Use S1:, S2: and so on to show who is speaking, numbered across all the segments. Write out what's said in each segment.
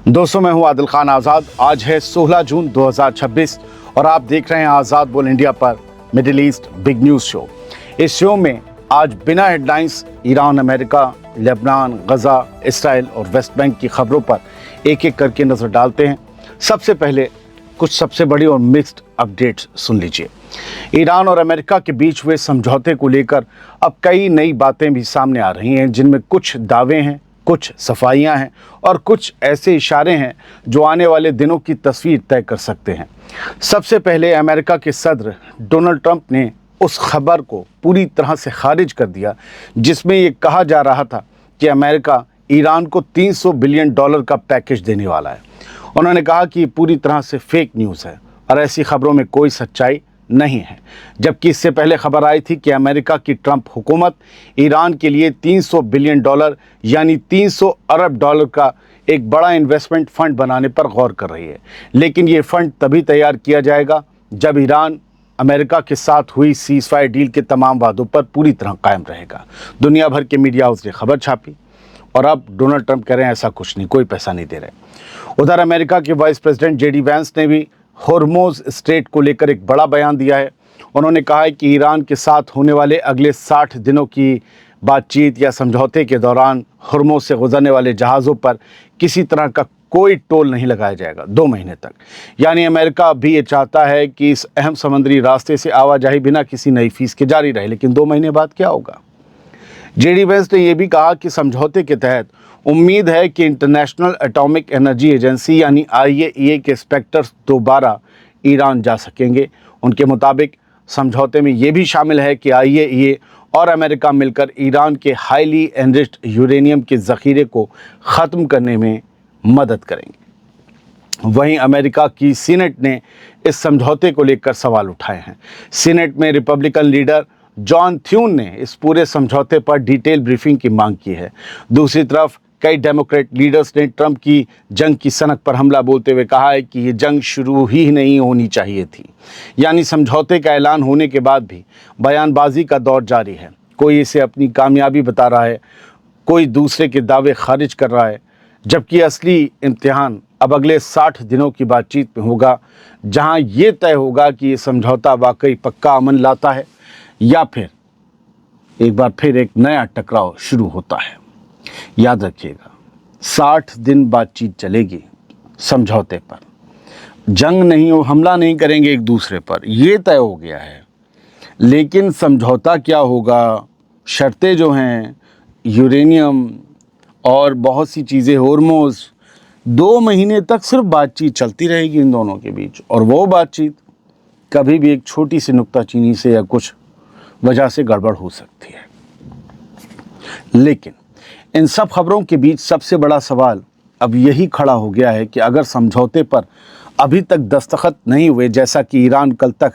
S1: दोस्तों, मैं हूं आदिल खान आज़ाद। आज है 16 जून 2026 और आप देख रहे हैं आज़ाद बोल इंडिया पर middle east big news show. इस शो में आज बिना हेडलाइंस ईरान, अमेरिका, लेबनान, गजा, इसराइल और वेस्ट बैंक की खबरों पर एक एक करके नज़र डालते हैं। सबसे पहले कुछ सबसे बड़ी और मिक्स्ड अपडेट्स सुन लीजिए। ईरान और अमेरिका के बीच हुए समझौते को लेकर अब कई नई बातें भी सामने आ रही हैं, जिनमें कुछ दावे हैं, कुछ सफाइयां हैं और कुछ ऐसे इशारे हैं जो आने वाले दिनों की तस्वीर तय कर सकते हैं। सबसे पहले अमेरिका के सदर डोनाल्ड ट्रंप ने उस खबर को पूरी तरह से खारिज कर दिया जिसमें ये कहा जा रहा था कि अमेरिका ईरान को $300 बिलियन का पैकेज देने वाला है। उन्होंने कहा कि ये पूरी तरह से फेक न्यूज़ है और ऐसी खबरों में कोई सच्चाई नहीं है। जबकि इससे पहले खबर आई थी कि अमेरिका की ट्रंप हुकूमत ईरान के लिए $300 बिलियन यानी $300 अरब का एक बड़ा इन्वेस्टमेंट फ़ंड बनाने पर गौर कर रही है। लेकिन ये फ़ंड तभी तैयार किया जाएगा जब ईरान अमेरिका के साथ हुई सीज़फायर डील के तमाम वादों पर पूरी तरह कायम रहेगा। दुनिया भर के मीडिया हाउस ने खबर छापी और अब डोनाल्ड ट्रंप कह रहे हैं ऐसा कुछ नहीं, कोई पैसा नहीं दे रहे। उधर अमेरिका के वाइस प्रेसिडेंट जेडी वैंस ने भी हॉर्मोज़ स्ट्रेट को लेकर एक बड़ा बयान दिया है। उन्होंने कहा है कि ईरान के साथ होने वाले अगले 60 दिनों की बातचीत या समझौते के दौरान हॉर्मोज़ से गुजरने वाले जहाज़ों पर किसी तरह का कोई टोल नहीं लगाया जाएगा 2 महीने तक। यानी अमेरिका भी ये चाहता है कि इस अहम समुद्री रास्ते से आवाजाही बिना किसी नई फीस के जारी रहे। लेकिन 2 महीने बाद क्या होगा? जेडी वैंस ने यह भी कहा कि समझौते के तहत उम्मीद है कि इंटरनेशनल एटॉमिक एनर्जी एजेंसी यानी IAEA के इंस्पेक्टर्स दोबारा ईरान जा सकेंगे। उनके मुताबिक समझौते में ये भी शामिल है कि IAEA और अमेरिका मिलकर ईरान के हाईली एनरिच्ड यूरेनियम के ज़ख़ीरे को ख़त्म करने में मदद करेंगे। वहीं अमेरिका की सीनेट ने इस समझौते को लेकर सवाल उठाए हैं। सीनेट में रिपब्लिकन लीडर जॉन थ्यून ने इस पूरे समझौते पर डिटेल ब्रीफिंग की मांग की है। दूसरी तरफ कई डेमोक्रेट लीडर्स ने ट्रंप की जंग की सनक पर हमला बोलते हुए कहा है कि ये जंग शुरू ही नहीं होनी चाहिए थी। यानी समझौते का ऐलान होने के बाद भी बयानबाजी का दौर जारी है। कोई इसे अपनी कामयाबी बता रहा है, कोई दूसरे के दावे खारिज कर रहा है, जबकि असली इम्तिहान अब अगले 60 दिनों की बातचीत में होगा, जहां ये तय होगा कि ये समझौता वाकई पक्का अमन लाता है या फिर एक बार फिर एक नया टकराव शुरू होता है। याद रखिएगा, 60 दिन बातचीत चलेगी समझौते पर। जंग नहीं हो, हमला नहीं करेंगे एक दूसरे पर, ये तय हो गया है। लेकिन समझौता क्या होगा, शर्तें जो हैं, यूरेनियम और बहुत सी चीज़ें, हॉर्मोज़, 2 महीने तक सिर्फ बातचीत चलती रहेगी इन दोनों के बीच। और वो बातचीत कभी भी एक छोटी सी नुक्ताचीनी से या कुछ वजह से गड़बड़ हो सकती है। लेकिन इन सब खबरों के बीच सबसे बड़ा सवाल अब यही खड़ा हो गया है कि अगर समझौते पर अभी तक दस्तखत नहीं हुए, जैसा कि ईरान कल तक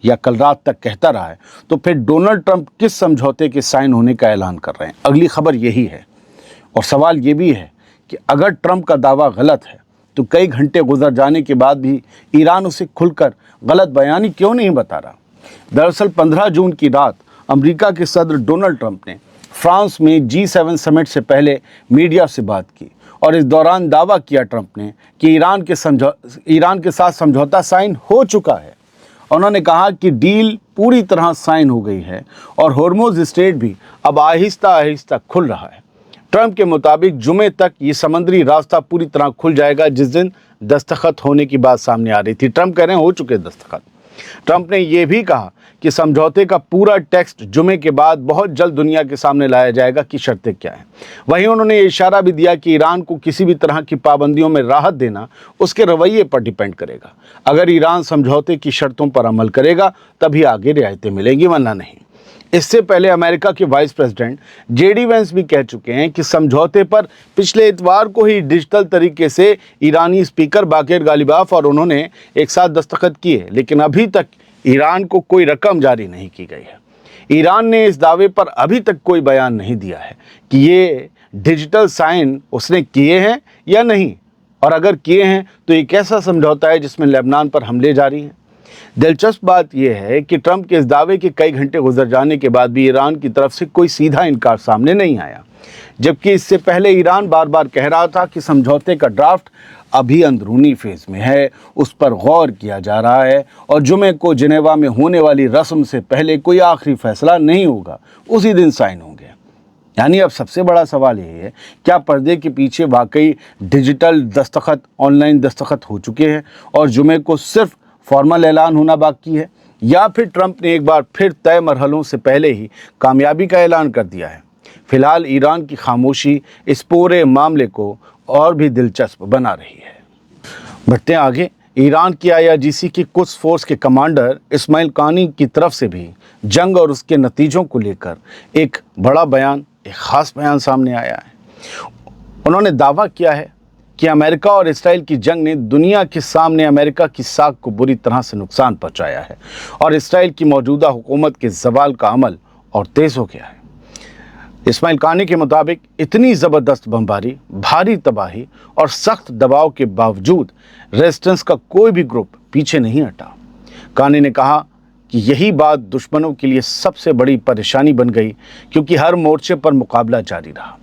S1: या कल रात तक कहता रहा है, तो फिर डोनाल्ड ट्रंप किस समझौते के साइन होने का ऐलान कर रहे हैं? अगली खबर यही है। और सवाल ये भी है कि अगर ट्रंप का दावा गलत है तो कई घंटे गुजर जाने के बाद भी ईरान उसे खुलकर गलत बयानी क्यों नहीं बता रहा? दरअसल 15 जून की रात अमेरिका के सदर डोनाल्ड ट्रंप ने फ्रांस में G7 समिट से पहले मीडिया से बात की और इस दौरान दावा किया ट्रंप ने कि ईरान के साथ समझौता साइन हो चुका है। उन्होंने कहा कि डील पूरी तरह साइन हो गई है और हॉर्मोज़ स्ट्रेट भी अब आहिस्ता आहिस्ता खुल रहा है। ट्रंप के मुताबिक जुमे तक ये समुद्री रास्ता पूरी तरह खुल जाएगा, जिस दिन दस्तखत होने की बात सामने आ रही थी। ट्रंप कह रहे हैं हो चुके दस्तखत। ट्रंप ने यह भी कहा कि समझौते का पूरा टेक्स्ट जुमे के बाद बहुत जल्द दुनिया के सामने लाया जाएगा कि शर्तें क्या हैं। वहीं उन्होंने ये इशारा भी दिया कि ईरान को किसी भी तरह की पाबंदियों में राहत देना उसके रवैये पर डिपेंड करेगा। अगर ईरान समझौते की शर्तों पर अमल करेगा तभी आगे रियायतें मिलेंगी, वरना नहीं। इससे पहले अमेरिका के वाइस प्रेसिडेंट जेडी वैंस भी कह चुके हैं कि समझौते पर पिछले इतवार को ही डिजिटल तरीके से ईरानी स्पीकर बाक़र गालिबाफ और उन्होंने एक साथ दस्तखत किए, लेकिन अभी तक ईरान को कोई रकम जारी नहीं की गई है। ईरान ने इस दावे पर अभी तक कोई बयान नहीं दिया है कि ये डिजिटल साइन उसने किए हैं या नहीं, और अगर किए हैं तो ये कैसा समझौता है जिसमें लेबनान पर हमले जारी हैं। दिलचस्प बात यह है कि ट्रंप के इस दावे के कई घंटे गुजर जाने के बाद भी ईरान की तरफ से कोई सीधा इनकार सामने नहीं आया। जबकि इससे पहले ईरान बार बार कह रहा था कि समझौते का ड्राफ्ट अभी अंदरूनी फेज में है, उस पर गौर किया जा रहा है और जुमे को जिनेवा में होने वाली रस्म से पहले कोई आखिरी फैसला नहीं होगा, उसी दिन साइन होंगे। यानी अब सबसे बड़ा सवाल ये है, क्या पर्दे के पीछे वाकई डिजिटल दस्तखत, ऑनलाइन दस्तखत हो चुके हैं और जुमे को सिर्फ फॉर्मल ऐलान होना बाकी है, या फिर ट्रंप ने एक बार फिर तय मरहलों से पहले ही कामयाबी का ऐलान कर दिया है। फिलहाल ईरान की खामोशी इस पूरे मामले को और भी दिलचस्प बना रही है। बढ़ते आगे, ईरान की IRGC की कुछ फोर्स के कमांडर इस्माइल कानी की तरफ से भी जंग और उसके नतीजों को लेकर एक बड़ा बयान, एक ख़ास बयान सामने आया है। उन्होंने दावा किया है कि अमेरिका और इसराइल की जंग ने दुनिया के सामने अमेरिका की साख को बुरी तरह से नुकसान पहुंचाया है और इसराइल की मौजूदा हुकूमत के ज़वाल का अमल और तेज़ हो गया है। इस्माइल कानी के मुताबिक इतनी ज़बरदस्त बमबारी, भारी तबाही और सख्त दबाव के बावजूद रेजिस्टेंस का कोई भी ग्रुप पीछे नहीं हटा। कानी ने कहा कि यही बात दुश्मनों के लिए सबसे बड़ी परेशानी बन गई, क्योंकि हर मोर्चे पर मुकाबला जारी रहा।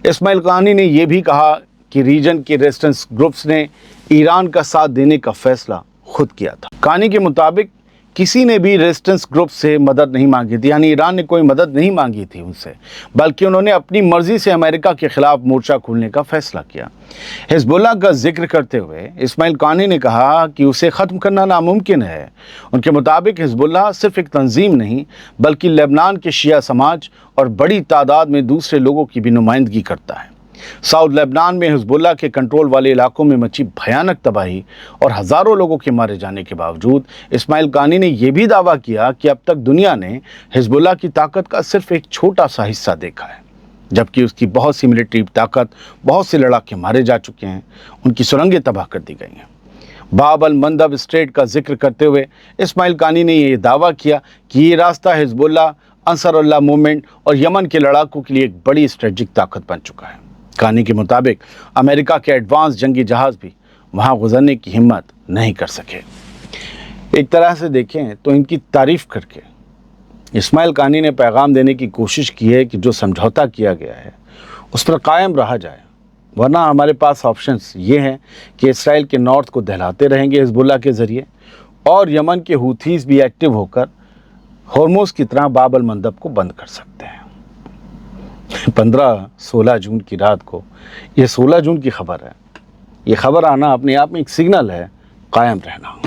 S1: इस्माइल कानी ने यह भी कहा कि रीजन के रेजिस्टेंस ग्रुप्स ने ईरान का साथ देने का फैसला खुद किया था। कानी के मुताबिक किसी ने भी रेजिस्टेंस ग्रुप से मदद नहीं मांगी थी, यानी ईरान ने कोई मदद नहीं मांगी थी उनसे, बल्कि उन्होंने अपनी मर्जी से अमेरिका के खिलाफ मोर्चा खोलने का फैसला किया। हिजबुल्लाह का जिक्र करते हुए इस्माइल कानी ने कहा कि उसे ख़त्म करना नामुमकिन है। उनके मुताबिक हिजबुल्लाह सिर्फ एक तंजीम नहीं, बल्कि लेबनान के शिया समाज और बड़ी तादाद में दूसरे लोगों की भी नुमाइंदगी करता है। साउथ लेबनान में हिजबुल्लाह के कंट्रोल वाले इलाकों में मची भयानक तबाही और हज़ारों लोगों के मारे जाने के बावजूद इस्माइल कानी ने यह भी दावा किया कि अब तक दुनिया ने हिजबुल्लाह की ताकत का सिर्फ एक छोटा सा हिस्सा देखा है, जबकि उसकी बहुत सी मिलिट्री ताकत, बहुत से लड़ाके मारे जा चुके हैं, उनकी सुरंगें तबाह कर दी गई हैं। बाब अल मंदब स्ट्रेट का जिक्र करते हुए इस्माइल कानी ने यह दावा किया कि ये रास्ता हिजबुल्लाह, अंसारुल्लाह मूवमेंट और यमन के लड़ाकों के लिए एक बड़ी स्ट्रेटजिक ताकत बन चुका है। कानी के मुताबिक अमेरिका के एडवांस जंगी जहाज़ भी वहाँ गुजरने की हिम्मत नहीं कर सके। एक तरह से देखें तो इनकी तारीफ़ करके इस्माइल कानी ने पैगाम देने की कोशिश की है कि जो समझौता किया गया है उस पर कायम रहा जाए, वरना हमारे पास ऑप्शंस ये हैं कि इसराइल के नॉर्थ को दहलाते रहेंगे हिजबुल्लाह के ज़रिए और यमन के हूथीज़ भी एक्टिव होकर हॉर्मोज की तरह बाब अल मंदब को बंद कर सकते हैं। 15-16 जून की रात को, ये 16 जून की खबर है, ये खबर आना अपने आप में एक सिग्नल है कायम रहना।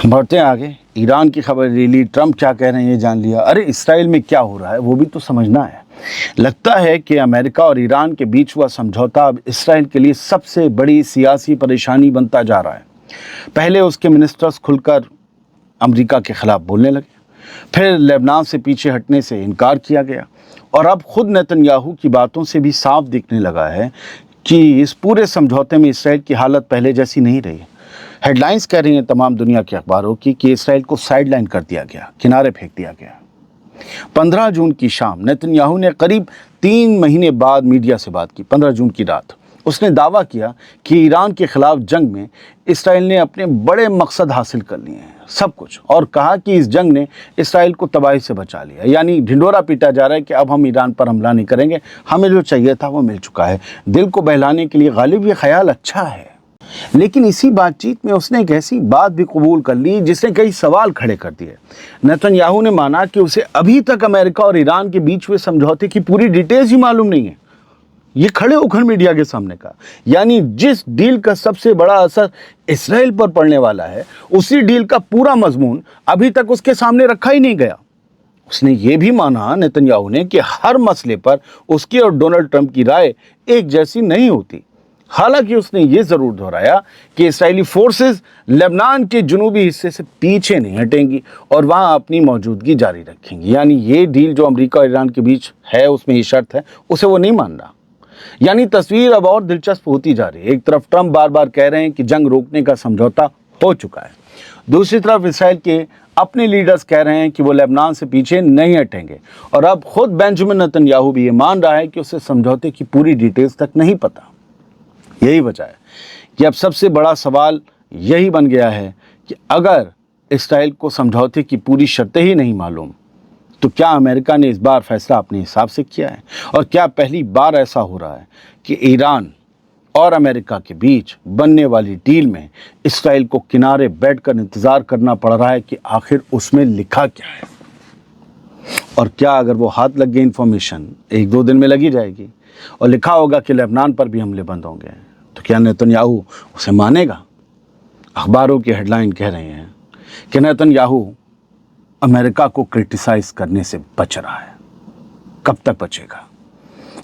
S1: बढ़ते हैं आगे, ईरान की खबर ले ली, ट्रंप क्या कह रहे हैं ये जान लिया, अरे इसराइल में क्या हो रहा है वो भी तो समझना है। लगता है कि अमेरिका और ईरान के बीच हुआ समझौता अब इसराइल के लिए सबसे बड़ी सियासी परेशानी बनता जा रहा है। पहले उसके मिनिस्टर्स खुलकर अमेरिका के खिलाफ बोलने लगे, फिर लेबनान से पीछे हटने से इनकार किया गया और अब खुद नेतन्याहू की बातों से भी साफ दिखने लगा है कि इस पूरे समझौते में इसराइल की हालत पहले जैसी नहीं रही। हेडलाइंस कह रही हैं तमाम दुनिया के अखबारों की कि इसराइल को साइडलाइन कर दिया गया, किनारे फेंक दिया गया। 15 जून की शाम नेतन्याहू ने करीब 3 महीने बाद मीडिया से बात की। 15 जून की रात उसने दावा किया कि ईरान के खिलाफ जंग में इसराइल ने अपने बड़े मकसद हासिल कर लिए हैं, सब कुछ, और कहा कि इस जंग ने इसराइल को तबाही से बचा लिया। यानी ढिंडोरा पीटा जा रहा है कि अब हम ईरान पर हमला नहीं करेंगे, हमें जो चाहिए था वो मिल चुका है। दिल को बहलाने के लिए गालिब ये ख्याल अच्छा है, लेकिन इसी बातचीत में उसने एक ऐसी बात भी कबूल कर ली जिसने कई सवाल खड़े कर दिए। नेतन्याहू ने माना कि उसे अभी तक अमेरिका और ईरान के बीच हुए समझौते की पूरी डिटेल्स ही मालूम नहीं है। ये खड़े होकर मीडिया के सामने का, यानी जिस डील का सबसे बड़ा असर इसराइल पर पड़ने वाला है उसी डील का पूरा मजमून अभी तक उसके सामने रखा ही नहीं गया। उसने ये भी माना नेतन्याहू ने कि हर मसले पर उसकी और डोनाल्ड ट्रंप की राय एक जैसी नहीं होती। हालांकि उसने ये जरूर दोहराया कि इसराइली फोर्सेस लेबनान के जनूबी हिस्से से पीछे नहीं हटेंगी और वहां अपनी मौजूदगी जारी रखेंगी। यानी ये डील जो अमेरिका और ईरान के बीच है उसमें ये शर्त है, उसे वो नहीं मान रहा। यानी तस्वीर अब और दिलचस्प होती जा रही है। एक तरफ ट्रंप बार बार कह रहे हैं कि जंग रोकने का समझौता हो चुका है, दूसरी तरफ इसराइल के अपने लीडर्स कह रहे हैं कि वो लेबनान से पीछे नहीं हटेंगे, और अब खुद बेंजामिन नेतन्याहू भी ये मान रहा है कि उसे समझौते की पूरी डिटेल्स तक नहीं पता। यही वजह है कि अब सबसे बड़ा सवाल यही बन गया है कि अगर इसराइल को समझौते की पूरी शर्तें ही नहीं मालूम تو کیا امریکہ نے اس بار فیصلہ اپنے حساب سے کیا ہے؟ اور کیا پہلی بار ایسا ہو رہا ہے کہ ایران اور امریکہ کے بیچ بننے والی ڈیل میں اسرائیل کو کنارے بیٹھ کر انتظار کرنا پڑ رہا ہے کہ آخر اس میں لکھا کیا ہے؟ اور کیا اگر وہ ہاتھ لگ گئی انفارمیشن 1-2 دن میں لگی جائے گی اور لکھا ہوگا کہ لبنان پر بھی حملے بند ہوں گے، تو کیا نیتن یاہو اسے مانے گا؟ اخباروں کی ہیڈ لائن کہہ رہے ہیں کہ نیتن یاہو امریکہ کو کرٹیسائز کرنے سے بچ رہا ہے۔ کب تک بچے گا؟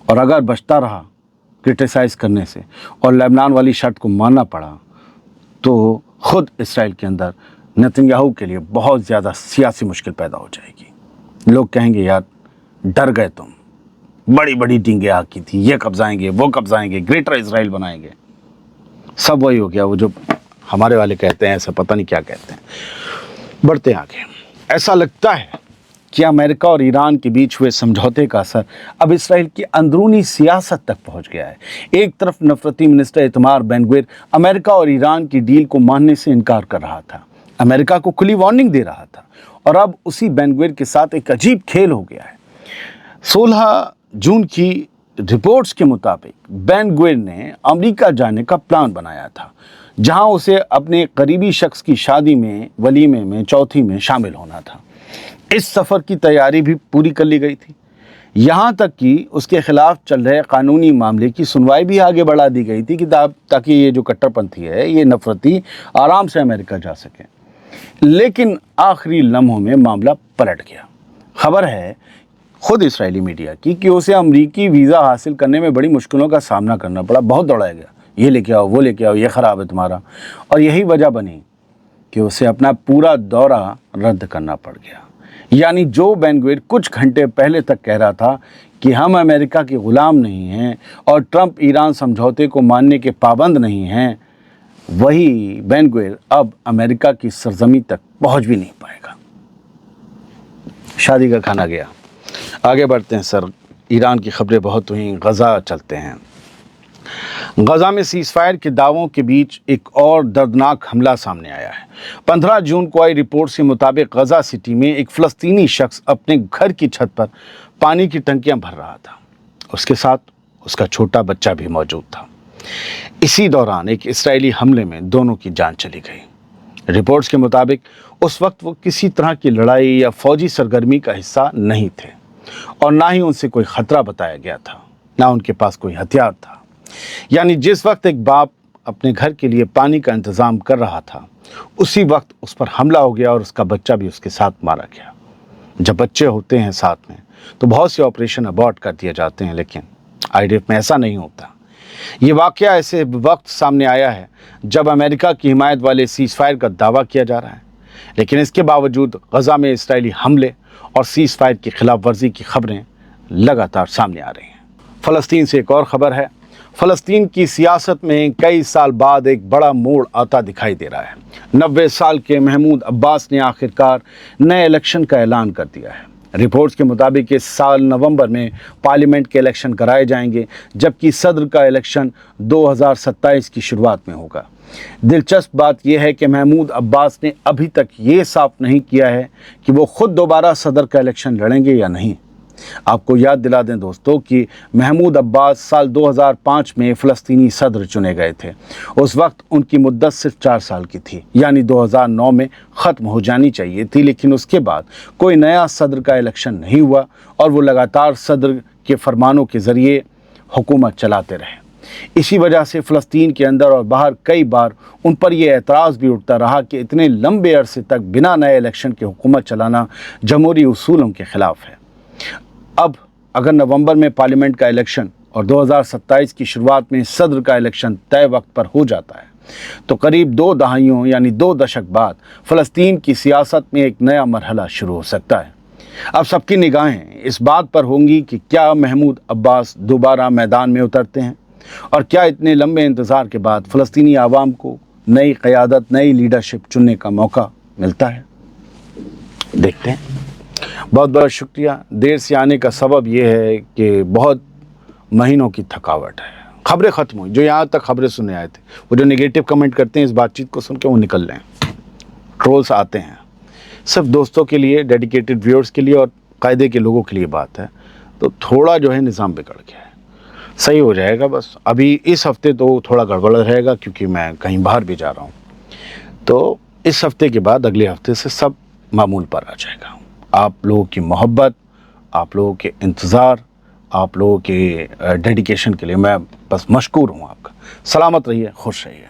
S1: اور اگر بچتا رہا کرٹیسائز کرنے سے اور لبنان والی شرط کو ماننا پڑا تو خود اسرائیل کے اندر نیتن یاہو کے لیے بہت زیادہ سیاسی مشکل پیدا ہو جائے گی۔ لوگ کہیں گے یار ڈر گئے تم، بڑی بڑی ڈینگیں آکی تھی، یہ قبضائیں گے وہ قبضائیں گے، گریٹر اسرائیل بنائیں گے۔ سب وہی ہو گیا، وہ جو ہمارے والے کہتے ہیں ایسا پتہ نہیں کیا کہتے ہیں۔ بڑھتے ہیں آگے۔ ایسا لگتا ہے کہ امریکہ اور ایران کے بیچ ہوئے سمجھوتے کا اثر اب اسرائیل کی اندرونی سیاست تک پہنچ گیا ہے۔ ایک طرف نفرتی منسٹر ایتمار بین گویر امریکہ اور ایران کی ڈیل کو ماننے سے انکار کر رہا تھا، امریکہ کو کھلی وارننگ دے رہا تھا، اور اب اسی بین گویر کے ساتھ ایک عجیب کھیل ہو گیا ہے۔ 16 جون کی رپورٹس کے مطابق بین گویر نے امریکہ جانے کا پلان بنایا تھا، جہاں اسے اپنے قریبی شخص کی شادی میں، ولیمے میں، چوتھی میں شامل ہونا تھا۔ اس سفر کی تیاری بھی پوری کر لی گئی تھی، یہاں تک کہ اس کے خلاف چل رہے قانونی معاملے کی سنوائی بھی آگے بڑھا دی گئی تھی کہ تاکہ یہ جو کٹر پنتھی ہے، یہ نفرتی آرام سے امریکہ جا سکے۔ لیکن آخری لمحوں میں معاملہ پلٹ گیا۔ خبر ہے خود اسرائیلی میڈیا کی کہ اسے امریکی ویزا حاصل کرنے میں بڑی مشکلوں کا سامنا کرنا پڑا، بہت دوڑایا گیا، یہ لے کے آؤ وہ لے کے آؤ، یہ خراب ہے تمہارا، اور یہی وجہ بنی کہ اسے اپنا پورا دورہ رد کرنا پڑ گیا۔ یعنی جو بین گویر کچھ گھنٹے پہلے تک کہہ رہا تھا کہ ہم امریکہ کے غلام نہیں ہیں اور ٹرمپ ایران سمجھوتے کو ماننے کے پابند نہیں ہیں، وہی بین گویر اب امریکہ کی سرزمین تک پہنچ بھی نہیں پائے گا۔ شادی کا کھانا گیا۔ آگے بڑھتے ہیں سر، ایران کی خبریں بہت ہوئیں، غزہ چلتے ہیں۔ غزہ میں سیز فائر کے دعووں کے بیچ ایک اور دردناک حملہ سامنے آیا ہے۔ 15 جون کو آئی رپورٹس کے مطابق غزہ سٹی میں ایک فلسطینی شخص اپنے گھر کی چھت پر پانی کی ٹنکیاں بھر رہا تھا، اس کے ساتھ اس کا چھوٹا بچہ بھی موجود تھا۔ اسی دوران ایک اسرائیلی حملے میں دونوں کی جان چلی گئی۔ رپورٹس کے مطابق اس وقت وہ کسی طرح کی لڑائی یا فوجی سرگرمی کا حصہ نہیں تھے، اور نہ ہی ان سے کوئی خطرہ بتایا گیا تھا، نہ ان کے پاس کوئی ہتھیار تھا۔ یعنی جس وقت ایک باپ اپنے گھر کے لیے پانی کا انتظام کر رہا تھا، اسی وقت اس پر حملہ ہو گیا اور اس کا بچہ بھی اس کے ساتھ مارا گیا۔ جب بچے ہوتے ہیں ساتھ میں تو بہت سے آپریشن ابورٹ کر دیے جاتے ہیں، لیکن IDF میں ایسا نہیں ہوتا۔ یہ واقعہ ایسے وقت سامنے آیا ہے جب امریکہ کی حمایت والے سیز فائر کا دعویٰ کیا جا رہا ہے، لیکن اس کے باوجود غزہ میں اسرائیلی حملے اور سیز فائر کی خلاف ورزی کی خبریں لگاتار سامنے آ رہی ہیں۔ فلسطین سے ایک اور خبر ہے۔ فلسطین کی سیاست میں کئی سال بعد ایک بڑا موڑ آتا دکھائی دے رہا ہے۔ 90 سال کے محمود عباس نے آخرکار نئے الیکشن کا اعلان کر دیا ہے۔ رپورٹس کے مطابق اس سال نومبر میں پارلیمنٹ کے الیکشن کرائے جائیں گے، جبکہ صدر کا الیکشن 2027 کی شروعات میں ہوگا۔ دلچسپ بات یہ ہے کہ محمود عباس نے ابھی تک یہ صاف نہیں کیا ہے کہ وہ خود دوبارہ صدر کا الیکشن لڑیں گے یا نہیں۔ آپ کو یاد دلا دیں دوستو کہ محمود عباس سال 2005 میں فلسطینی صدر چنے گئے تھے۔ اس وقت ان کی مدت صرف 4 سال کی تھی، یعنی 2009 میں ختم ہو جانی چاہیے تھی، لیکن اس کے بعد کوئی نیا صدر کا الیکشن نہیں ہوا اور وہ لگاتار صدر کے فرمانوں کے ذریعے حکومت چلاتے رہے۔ اسی وجہ سے فلسطین کے اندر اور باہر کئی بار ان پر یہ اعتراض بھی اٹھتا رہا کہ اتنے لمبے عرصے تک بنا نئے الیکشن کے حکومت چلانا جمہوری اصولوں کے خلاف ہے۔ اب اگر نومبر میں پارلیمنٹ کا الیکشن اور 2027 کی شروعات میں صدر کا الیکشن طے وقت پر ہو جاتا ہے تو قریب 2 دہائیوں یعنی 2 دشک بعد فلسطین کی سیاست میں ایک نیا مرحلہ شروع ہو سکتا ہے۔ اب سب کی نگاہیں اس بات پر ہوں گی کہ کیا محمود عباس دوبارہ میدان میں اترتے ہیں، اور کیا اتنے لمبے انتظار کے بعد فلسطینی عوام کو نئی قیادت، نئی لیڈرشپ چننے کا موقع ملتا ہے۔ دیکھتے ہیں۔ بہت بہت شکریہ۔ دیر سے آنے کا سبب یہ ہے کہ بہت مہینوں کی تھکاوٹ ہے، خبریں ختم ہوئی۔ جو یہاں تک خبریں سننے آئے تھے، وہ جو نگیٹو کمنٹ کرتے ہیں اس بات چیت کو سن کے وہ نکل رہے ہیں، ٹرولز آتے ہیں۔ صرف دوستوں کے لیے، ڈیڈیکیٹڈ ویورز کے لیے اور कायदे के लोगों के लिए बात है, तो थोड़ा जो है निज़ाम बिगड़ गया है। सही हो जाएगा, बस अभी इस हफ्ते तो थोड़ा गड़बड़ रहेगा क्योंकि मैं कहीं बाहर भी जा रहा हूँ। तो इस हफ्ते के बाद अगले हफ्ते से सब मामूल पर आ जाएगा। आप लोगों की मोहब्बत, आप लोगों के इंतज़ार, आप लोगों के डेडिकेशन के लिए मैं बस मशकूर हूँ आपका। सलामत रहिए, खुश रहिए।